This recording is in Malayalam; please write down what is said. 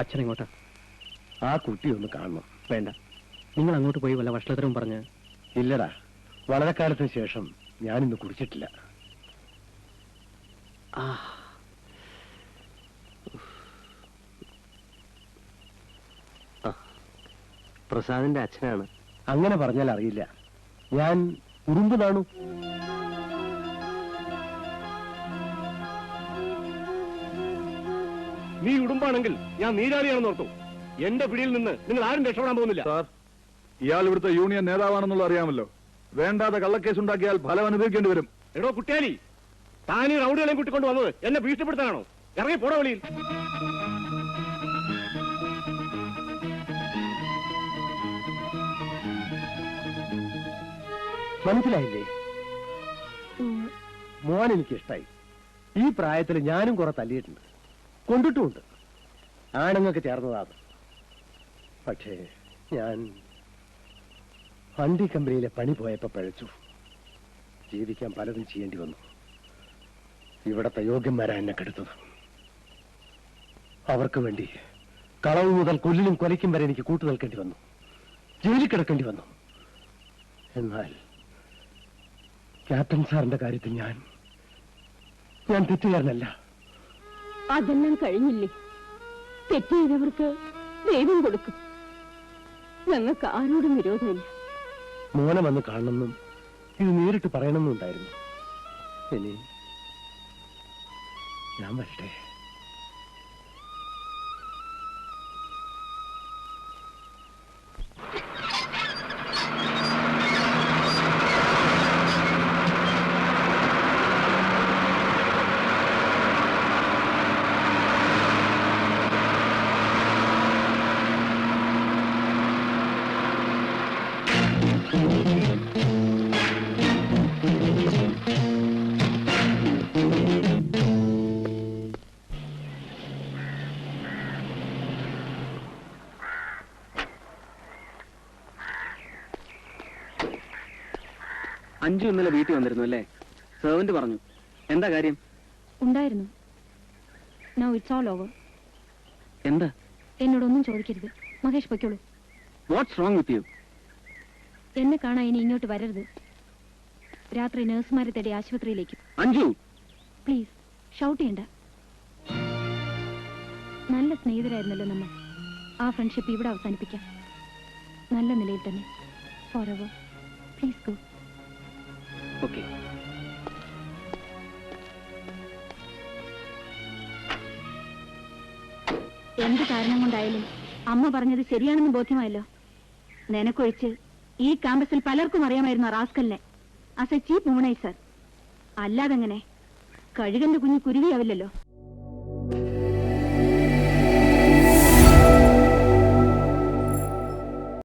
അച്ഛനെങ്ങോട്ടാ? ആ കുട്ടി ഒന്ന് കാണണം. വേണ്ട, നിങ്ങൾ അങ്ങോട്ട് പോയി വല്ല വഷളത്തരവും പറഞ്ഞ്. ഇല്ലടാ, വളരെ കാലത്തിന് ശേഷം ഞാനിന്ന് കുടിച്ചിട്ടില്ല. പ്രസാദിന്റെ അച്ഛനാണ്. അങ്ങനെ പറഞ്ഞാൽ അറിയില്ല. ഞാൻ ഉറുമ്പ് നാണു. നീ ഉടുമ്പാണെങ്കിൽ ഞാൻ നീരാളിയാണെന്ന് ഓർത്തു. എന്റെ പിടിയിൽ നിന്ന് നിങ്ങൾ ആരും രക്ഷപ്പെടാൻ പോകുന്നില്ല. സാർ, ഇയാൾ ഇവിടുത്തെ യൂണിയൻ നേതാവാണെന്നുള്ള അറിയാമല്ലോ. വേണ്ടാതെ കള്ളക്കേസ് ഉണ്ടാക്കിയാൽ ഫലം അനുഭവിക്കേണ്ടി വരും. എടോ കുട്ടിയാലി, താൻ ഈ റൗഡികളെയും കൂട്ടിക്കൊണ്ട് വന്നത് എന്നെ ഭീഷണിപ്പെടുത്താനാണോ? ഇറങ്ങി പോട വെളിയിൽ. മനസ്സിലായില്ലേ? മോൻ എനിക്കിഷ്ടായി. ഈ പ്രായത്തിൽ ഞാനും കുറെ തല്ലിയിട്ടുണ്ട്, കൊണ്ടിട്ടുമുണ്ട്. ആണുങ്ങൾക്ക് ചേർന്നതാണ്. പക്ഷേ ഞാൻ വണ്ടി കമ്പനിയിലെ പണി പോയപ്പോ പഴച്ചു. ജീവിക്കാൻ പലതും ചെയ്യേണ്ടി വന്നു. ഇവിടത്തെ യോഗ്യന്മാരാ എന്നെ കെടുത്തത്. അവർക്ക് വേണ്ടി കളവ് മുതൽ കൊല്ലിനും കൊലയ്ക്കും വരെ എനിക്ക് കൂട്ടു നിൽക്കേണ്ടി വന്നു. ജയിലിൽ കിടക്കേണ്ടി വന്നു. എന്നാൽ ക്യാപ്റ്റൻ സാറിന്റെ കാര്യത്തിൽ ഞാൻ തെറ്റുകാരനല്ല. അതെല്ലാം കഴിഞ്ഞില്ലേ? തെറ്റ് ചെയ്തവർക്ക് ദൈവം കൊടുക്കും. ഞങ്ങൾക്ക് ആരോടും വിരോധമില്ല. മോനെ വന്ന് കാണണമെന്നും ഇത് നേരിട്ട് പറയണമെന്നുണ്ടായിരുന്നു. ഇനി ഞാൻ വരട്ടെ. അഞ്ചു ഇന്നലെ വീട്ടിൽ വന്നിരുന്നു അല്ലേ? സെർവന്റ് പറഞ്ഞു. എന്താ കാര്യം? ഉണ്ടായിരുന്നു. Now it's all over. എന്താ? എന്നോടൊന്നും ചോദിക്കരുത്. മഹേഷ് പൊയ്ക്കോളൂ. What's wrong with you? എന്നെ കാണാൻ ഇനി ഇങ്ങോട്ട് വരരുത്. രാത്രി നഴ്സുമാരെ തേടി ആശുപത്രിയിലേക്ക്. അഞ്ജു പ്ലീസ് ഷൗട്ട് ചെയ്യണ്ട. നല്ല സ്നേഹിതരായിരുന്നല്ലോ നമ്മൾ. ആ ഫ്രണ്ട്ഷിപ്പ് ഇവിടെ അവസാനിപ്പിക്കാം. നല്ല നിലയിൽ തന്നെ. For ever. Please go. Okay. എന്ത് കാരണം കൊണ്ടായാലും അമ്മ പറഞ്ഞത് ശരിയാണെന്ന് ബോധ്യമായല്ലോ. നിനക്കൊഴിച്ച് ഈ ക്യാമ്പസിൽ പലർക്കും അറിയാമായിരുന്നു റാസ്കലിനെ. As a chief womaniser. അല്ലാതെങ്ങനെ? കഴുകന്റെ കുഞ്ഞ് കുരുവിയാവില്ലല്ലോ.